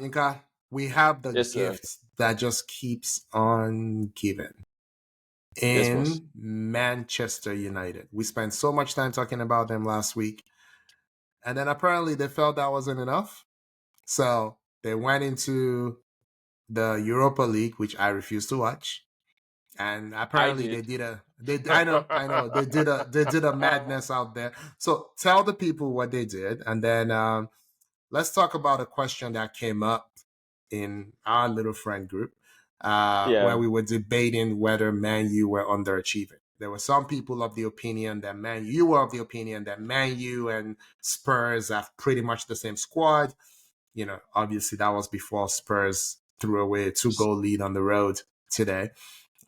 Inka, we have the Yes, sir. gift that just keeps on giving. Yes, boss. In Manchester United. We spent so much time talking about them last week. And then apparently they felt that wasn't enough. So they went into the Europa League, which I refuse to watch. And I apparently did. I know, they did a madness out there. So tell the people what they did. And then let's talk about a question that came up in our little friend group where Yeah. we were debating whether Man U were underachieving. There were some people of the opinion that you were of the opinion that Man U and Spurs have pretty much the same squad. You know, obviously that was before Spurs threw away a 2-goal lead on the road today.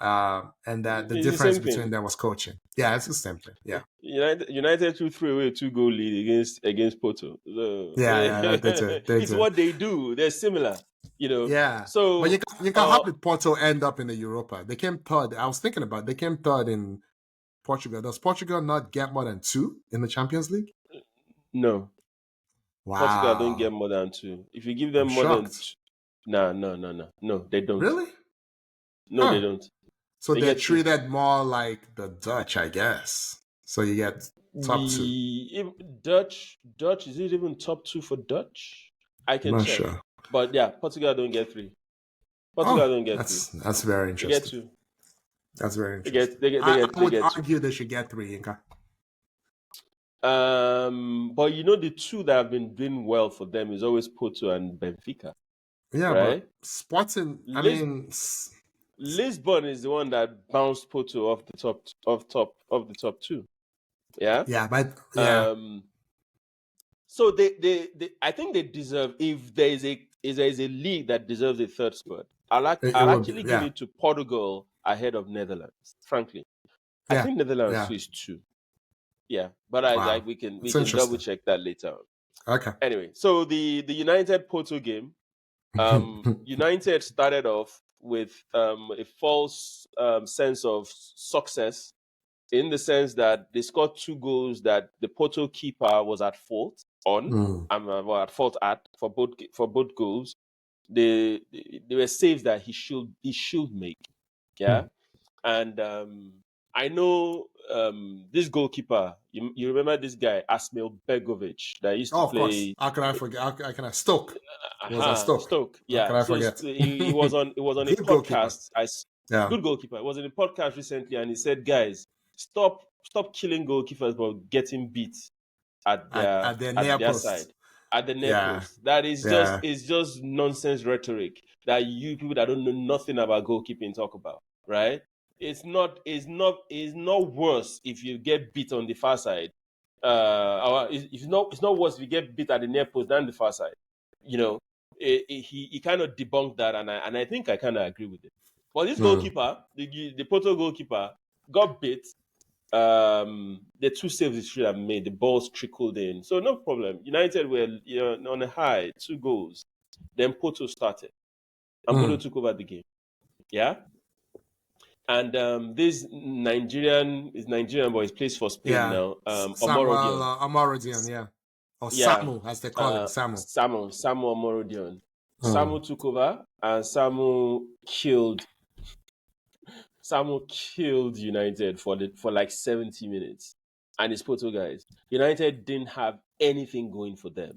And that the It's the difference same between thing. them was coaching. Yeah, it's the same thing. Yeah. United threw away a 2-goal lead against Porto. So, Yeah, they did. They it's did. what they do. They're similar, Yeah. But So, how did Porto end up in the Europa? They came third. I was thinking about it. They came third in Portugal. Does Portugal not get more than 2 in the Champions League? no, Portugal don't get Wow. more than 2. If you give I'm them more than shocked. 2, no, they don't. Really? No, they Huh. don't. So They they're get 2. treated more like the Dutch, I guess. So you get top 2. Dutch, is it even top 2 for Dutch? I I'm can not check. sure. But yeah, Portugal don't get 3. Portugal Oh, don't get 3. that's very They get interesting. 2. That's very They interesting. get they get they I get they would get 2. argue they should get 3, Inka. But the 2 that have been doing well for them is always Porto and Benfica, Yeah, but right? Sporting, I Lis- mean, Lisbon is the one that bounced Porto off the top 2. Yeah. yeah, but yeah. So they I think they deserve, if there is a league that deserves a third spot, It I'll would be, actually give yeah. it to Portugal ahead of Netherlands. Frankly, I Yeah. think Netherlands Yeah. is 2. Yeah, but Wow. we can It's double interesting. check that later on. Okay. Anyway, so the United Porto game, United started off with a false sense of success, in the sense that they scored 2 goals that the Porto keeper was at fault on. At fault for both goals. They were saves that he should make. Yeah, and I know this goalkeeper. You remember this guy Asmil Begovic that used to Oh, of course. play. How can I forget? How can I? Stoke. It was at Stoke. Stoke. How can Yeah. I So forget? he was on a Good goalkeeper. podcast. Yeah. Good goalkeeper. It was in a podcast recently, and he said, "Guys, stop killing goalkeepers, but getting beat at At their near their post. side, at the near Yeah. post. That is Yeah. just nonsense rhetoric that you people that don't know nothing about goalkeeping talk about, right? It's not worse if you get beat on the far side. Or it's not worse if you get beat at the near post than the far side. He kind of debunked that, and I think I kind of agree with it. But this goalkeeper, the Porto goalkeeper, got beat. The 2 saves he should have made, the balls trickled in, so no problem. United were on a high, 2 goals. Then Porto started, and Porto took over the game. Yeah, and this Nigerian but he plays for Spain now. Omorodion. Omorodion, yeah. Or Yeah, Samu, as they call him, Samu. Samu Omorodion. Samu took over, and Samu killed United for like 70 minutes. And it's Porto guys. United didn't have anything going for them.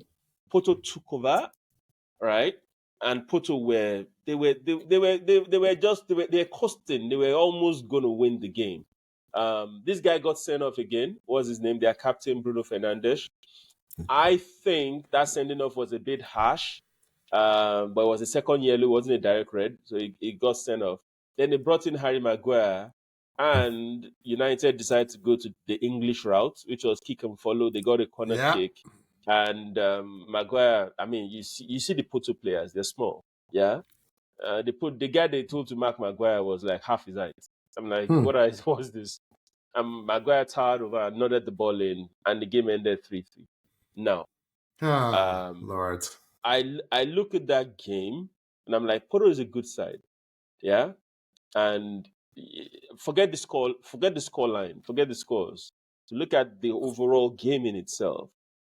Porto took over, right? And Porto were costing. They were almost going to win the game. This guy got sent off again. What's his name? Their captain, Bruno Fernandes. I think that sending off was a bit harsh, but it was a second yellow. It wasn't a direct red, so he got sent off. Then they brought in Harry Maguire, and United decided to go to the English route, which was kick and follow. They got a corner kick, and Maguire. I mean, you see the Porto players; they're small. Yeah, the guy they told to mark Maguire was like half his height. I'm like, what's this? And Maguire towered over and nodded the ball in, and the game ended 3-3. Now, Lord, I look at that game and I'm like, Porto is a good side, yeah. And forget the score line, forget the scores. To look at the overall game in itself,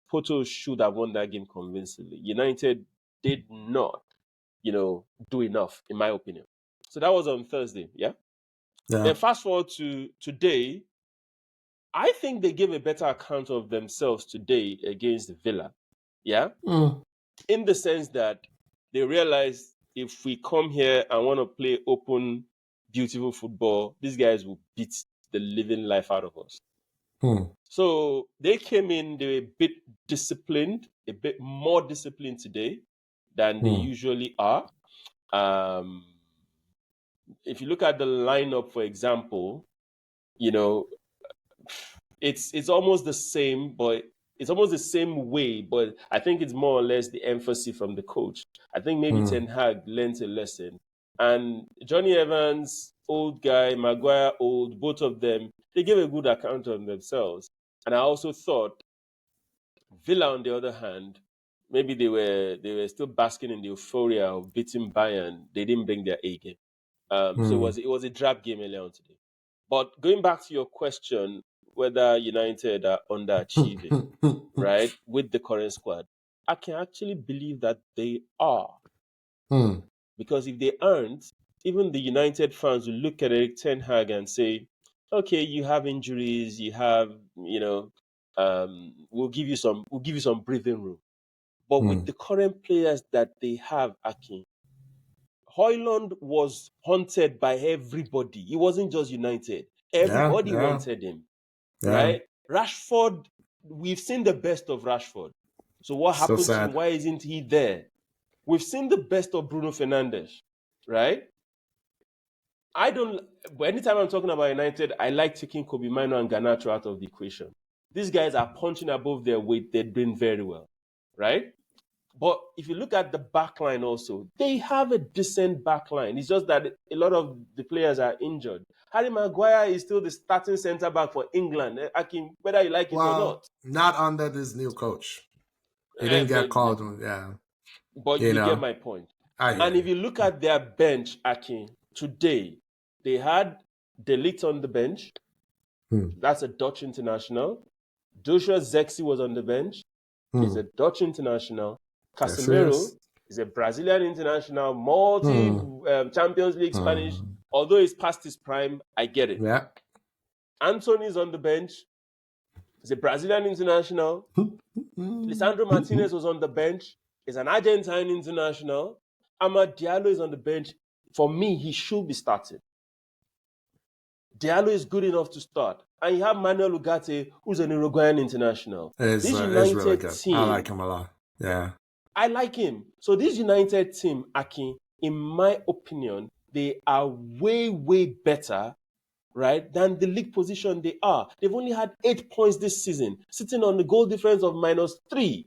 Porto should have won that game convincingly. United did not. do enough, in my opinion. So that was on Thursday, yeah? Yeah. Then fast forward to today, I think they gave a better account of themselves today against Villa, yeah? In the sense that they realized if we come here and want to play open, beautiful football, these guys will beat the living life out of us. So they came in, they were a bit disciplined, a bit more disciplined today than they usually are. If you look at the lineup, for example, it's almost the same, but it's almost the same way, but I think it's more or less the emphasis from the coach. I think maybe Ten Hag learned a lesson. And Johnny Evans, old guy, Maguire, old, both of them, they gave a good account of themselves. And I also thought Villa, on the other hand, maybe they were still basking in the euphoria of beating Bayern. They didn't bring their A game. So it was a drab game earlier on today. But going back to your question, whether United are underachieving, right, with the current squad, I can actually believe that they are. Because if they aren't, even the United fans will look at Erik Ten Hag and say, okay, you have injuries, you have, we'll give you some breathing room. But with the current players that they have, Akin, Højlund was hunted by everybody. He wasn't just United. Everybody wanted him, right? Rashford, we've seen the best of Rashford. So what happened to him? Why isn't he there? We've seen the best of Bruno Fernandes, right? Anytime I'm talking about United, I like taking Kobe Mino and Garnacho out of the equation. These guys are punching above their weight. They're doing very well, right? But if you look at the back line also, they have a decent back line. It's just that a lot of the players are injured. Harry Maguire is still the starting centre-back for England, whether you like it or not. Not under this new coach. He didn't get called, yeah. But you get my point. And if you look at their bench, Akin, today, they had De Ligt on the bench. That's a Dutch international. Joshua Zexi was on the bench. He's a Dutch international. Casemiro is a Brazilian international, multi-Champions League Spanish. Although he's past his prime, I get it. Yeah. Anthony's on the bench. He's a Brazilian international. Lisandro Martinez was on the bench. He's an Argentine international. Amad Diallo is on the bench. For me, he should be started. Diallo is good enough to start. And you have Manuel Ugarte, who's an Uruguayan international. This United really good. Team, I like him a lot. Yeah. I like him. So this United team, Akin, in my opinion, they are way, way better, right, than the league position they are. They've only had 8 points this season, sitting on the goal difference of -3.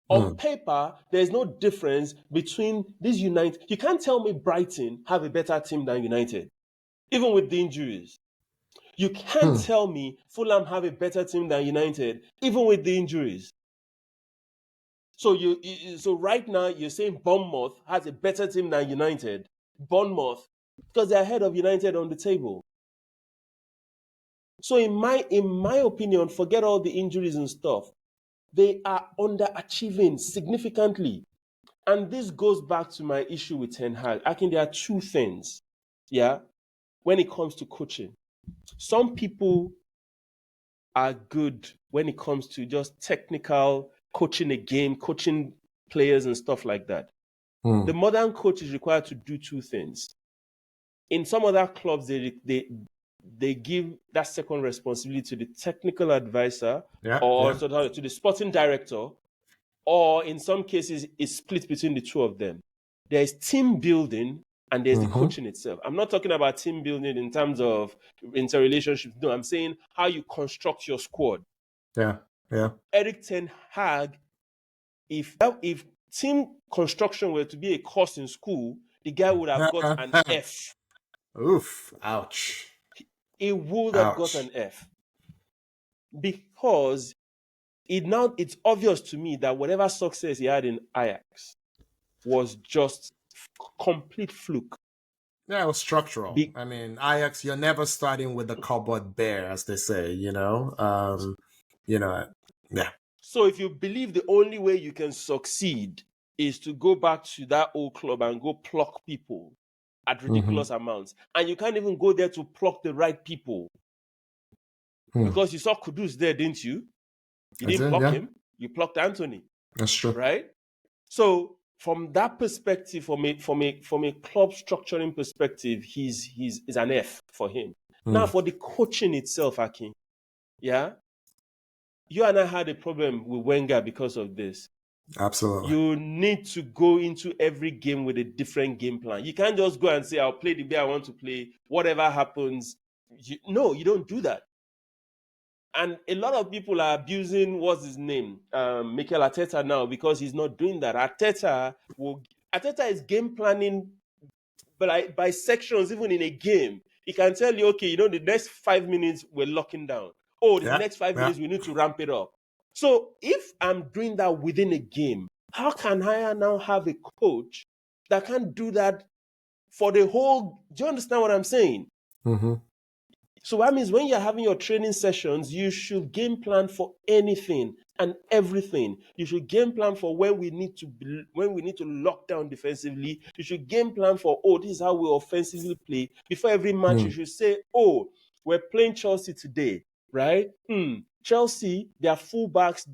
On paper, there's no difference between these United. You can't tell me Brighton have a better team than United, even with the injuries. You can't tell me Fulham have a better team than United, even with the injuries. So so right now you're saying Bournemouth has a better team than United. Bournemouth, because they're ahead of United on the table. So in my opinion, forget all the injuries and stuff. They are underachieving significantly. And this goes back to my issue with Ten Hag. I think there are two things, yeah, when it comes to coaching. Some people are good when it comes to just technical coaching a game, coaching players and stuff like that. The modern coach is required to do two things. In some other clubs, they give that second responsibility to the technical advisor to the sporting director, or in some cases, it's split between the two of them. There is team building and there's the coaching itself. I'm not talking about team building in terms of interrelationships. No, I'm saying how you construct your squad. Yeah. Erik Ten Hag, if team construction were to be a course in school, the guy would have got an F. Oof. Ouch. He would have got an F. Because it's obvious to me that whatever success he had in Ajax was just complete fluke. Yeah, it was structural. I mean, Ajax, you're never starting with the cupboard bare, as they say, yeah. So if you believe the only way you can succeed is to go back to that old club and go pluck people at ridiculous amounts. And you can't even go there to pluck the right people. Because you saw Kudus there, didn't you? You didn't pluck him. You plucked Anthony. That's true. Right? So from that perspective, from a club structuring perspective, he's an F for him. Now for the coaching itself, Akin, yeah, you and I had a problem with Wenger because of this. Absolutely. You need to go into every game with a different game plan. You can't just go and say, I'll play the way I want to play, whatever happens. No, you don't do that. And a lot of people are abusing, what's his name, Mikel Arteta now, because he's not doing that. Arteta is game planning by sections, even in a game. He can tell you, okay, the next 5 minutes we're locking down. Oh, the next 5 minutes we need to ramp it up. So if I'm doing that within a game, how can I now have a coach that can do that for the whole? Do you understand what I'm saying? So that means when you're having your training sessions, you should game plan for anything and everything. You should game plan for when we need to lock down defensively. You should game plan for, this is how we offensively play. Before every match, you should say, we're playing Chelsea today, right? Chelsea, their fullbacks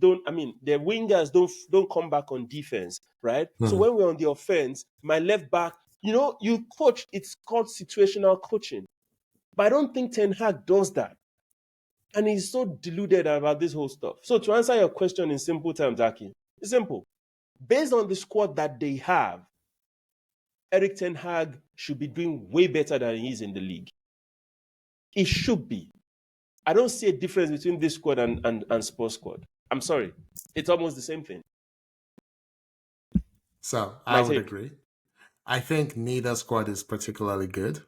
their wingers don't come back on defense, right? So when we're on the offense, my left back, you coach, it's called situational coaching. But I don't think Ten Hag does that. And he's so deluded about this whole stuff. So to answer your question in simple terms, Aki, it's simple. Based on the squad that they have, Erik Ten Hag should be doing way better than he is in the league. He should be. I don't see a difference between this squad and Spurs squad. I'm sorry. It's almost the same thing. So I would agree. I think neither squad is particularly good.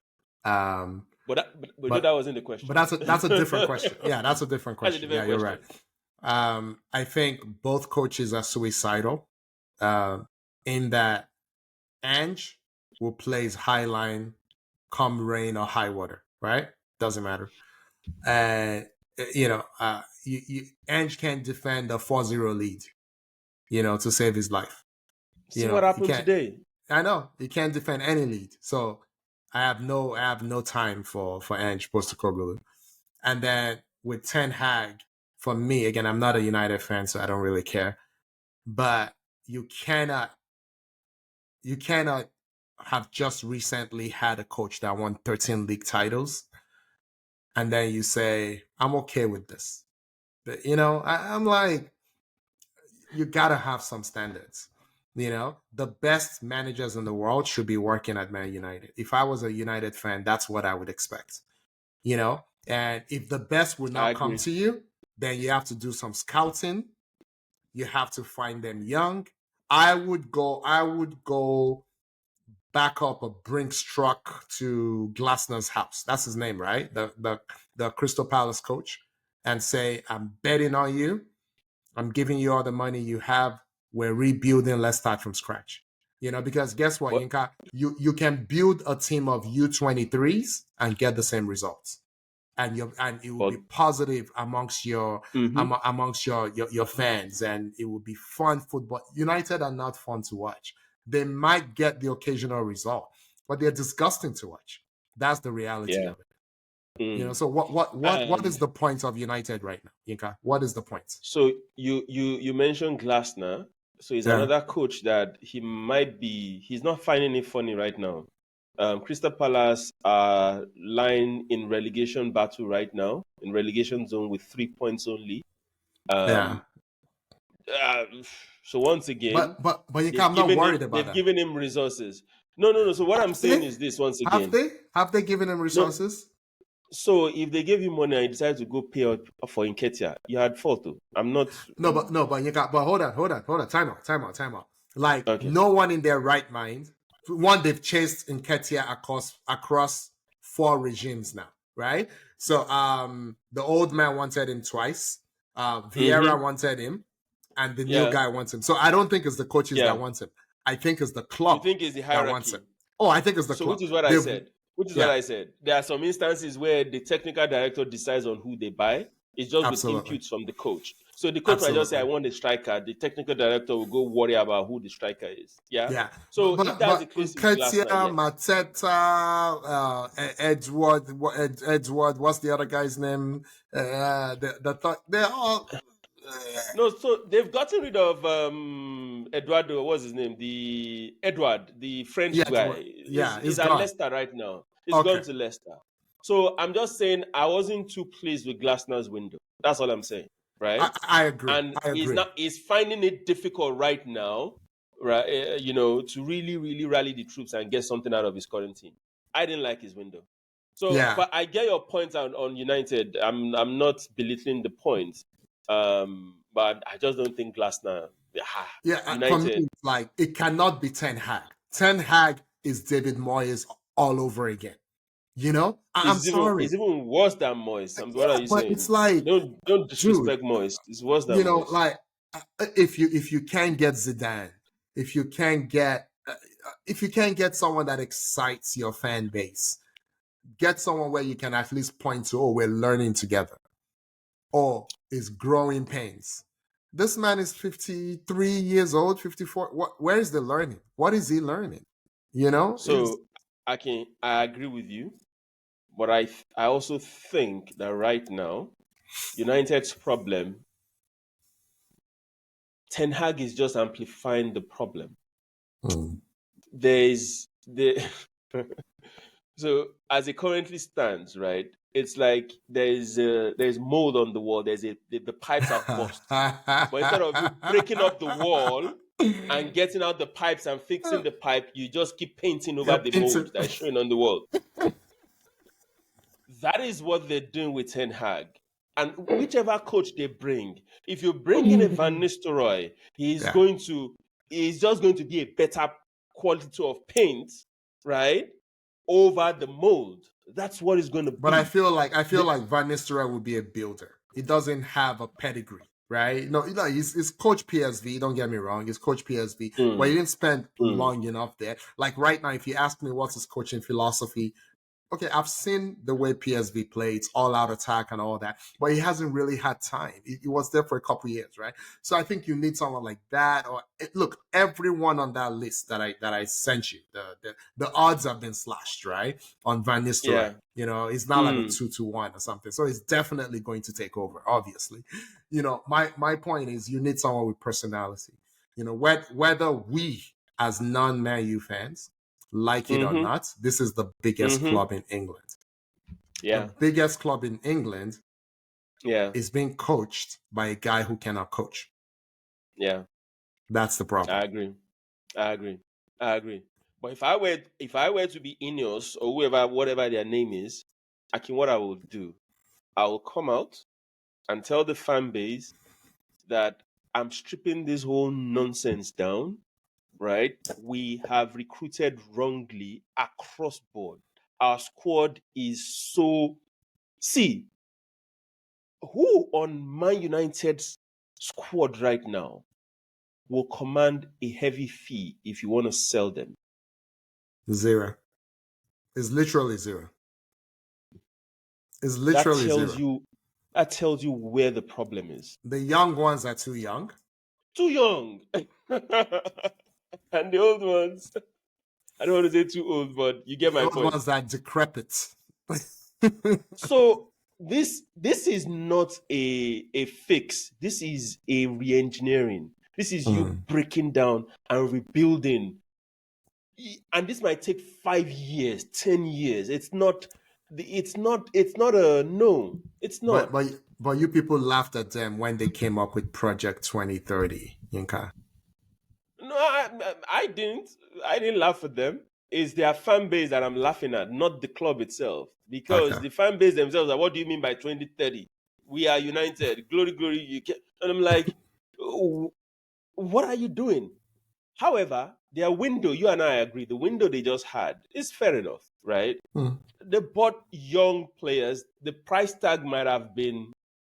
But that wasn't the question. But that's a different question. Yeah, that's a different question. Yeah, you're right. I think both coaches are suicidal in that Ange will play his high line come rain or high water, right? Doesn't matter. And, Ange can't defend a 4-0 lead, to save his life. See what happened today. I know. He can't defend any lead. So I have no time for Ange Postecoglou. And then with Ten Hag, for me, again, I'm not a United fan, so I don't really care. But you cannot have just recently had a coach that won 13 league titles, and then you say, I'm okay with this. But, I'm like, you gotta have some standards. The best managers in the world should be working at Man United. If I was a United fan, that's what I would expect. And if the best would not come to you, then you have to do some scouting. You have to find them young. I would go back up a Brinks truck to Glasner's house. That's his name, right? The Crystal Palace coach, and say, I'm betting on you. I'm giving you all the money you have. We're rebuilding. Let's start from scratch. Because guess what, Yinka? You can build a team of U23s and get the same results, and it will be positive amongst your fans, and it will be fun football. United are not fun to watch. They might get the occasional result, but they're disgusting to watch. That's the reality of it. So what is the point of United right now, Yinka? What is the point? So you mentioned Glasner. So he's another coach that he's not finding it funny right now. Crystal Palace are lying in relegation battle right now, in relegation zone with 3 points only. So once again, but I'm not worried about that. They've given him resources. No. So what I'm saying is this: once again, have they given him resources? So if they gave you money and you decided to go pay for Nketiah, you had fault though. I'm not. But hold on. Time out. Like no one in their right mind. One, they've chased Nketiah across 4 regimes now, right? So the old man wanted him twice. Vieira wanted him, and the new guy wants him. So I don't think it's the coaches that want him. I think it's the club. You think it's the hierarchy that wants him. Oh, I think it's the club. Which is what I said. What I said. There are some instances where the technical director decides on who they buy. It's just with inputs from the coach. So the coach might just say, I Absolutely. want a striker. The technical director will go worry about who the striker is. Yeah. Yeah, So if that's the but case with Ketia, Glasner, yes. Mateta, Edward, Edward, what's the other guy's name? They're all. No, so they've gotten rid of Eduardo. What's his name? The Edward, the French Yeah, guy, yeah, it's is at gone. Leicester right now. He's Okay. gone to Leicester. So I'm just saying I wasn't too pleased with Glasner's window. That's all I'm saying, right? I agree. And I agree. he's finding it difficult right now, right? To really, really rally the troops and get something out of his current team. I didn't like his window. So, Yeah. but I get your point on United. I'm not belittling the point. But I just don't think Glasner. For me, United. it's like it cannot be Ten Hag. Ten Hag is David Moyes all over again. You know, I'm sorry. It's even worse than Moyes. What are you but saying? it's like, Don't disrespect dude, Moyes. It's worse than Moyes. like if you can't get Zidane, if you can't get someone that excites your fan base, get someone where you can at least point to, oh, we're learning together, or is growing pains. This man is 53 years old, 54. Where is the learning? What is he learning? You know? So I agree with you, but I also think that right now, United's problem, Ten Hag is just amplifying the problem. So as it currently stands, right? It's like there's mold on the wall. The pipes have burst. But instead of you breaking up the wall and getting out the pipes and fixing the pipe, you just keep painting over the mold that's showing on the wall. That is what they're doing with Ten Hag. And whichever coach they bring, if you bring in a Van Nistelrooy, he's just going to be a better quality of paint, right? Over the mold. That's what it's going to be. But I feel like Van Nistelrooy would be a builder. He doesn't have a pedigree, right? No, he's coach PSV. Don't get me wrong, he's coach PSV, but he didn't spend long enough there. Like right now, if you ask me what's his coaching philosophy, okay, I've seen the way PSV play. It's all out attack and all that, but he hasn't really had time. He was there for a couple of years, right? So I think you need someone like that. Or look, everyone on that list that I sent you, the odds have been slashed, right? On Van Nistelrooy. Yeah. You know, it's not like a 2-1 or something. So it's definitely going to take over, obviously. You know, my point is you need someone with personality. You know, whether we as non-Man U fans like it or not, this is the biggest club in England. Yeah. The biggest club in England is being coached by a guy who cannot coach. Yeah. That's the problem. I agree. But if I were to be Ineos or whatever their name is, what I will do, I will come out and tell the fan base that I'm stripping this whole nonsense down. Right? We have recruited wrongly across board. Our squad is so... See, who on Man United's squad right now will command a heavy fee if you want to sell them? Zero. It's literally zero. It's literally zero. That tells you where the problem is. The young ones are too young. Too young. And the old ones, I don't want to say too old, but you get my point. The old ones are decrepit. So this is not a fix. This is a re-engineering. This is you breaking down and rebuilding. And this might take 5 years, 10 years. It's not a no. It's not. But you people laughed at them when they came up with Project 2030, Yinka. No, I didn't. I didn't laugh at them. It's their fan base that I'm laughing at, not the club itself. Because the fan base themselves are, what do you mean by 2030? We are united. Glory, glory. You can. And I'm like, what are you doing? However, their window, you and I agree, the window they just had is fair enough, right? They bought young players. The price tag might have been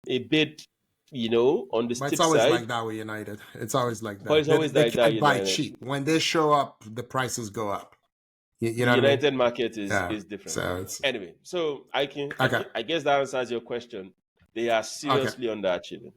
a bit, on the steep side. It's always like that with United. It's always like that. But it's always like that. They can't buy cheap. When they show up, the prices go up. You know United what I mean? market is different. Anyway, so I guess that answers your question. They are seriously underachieving.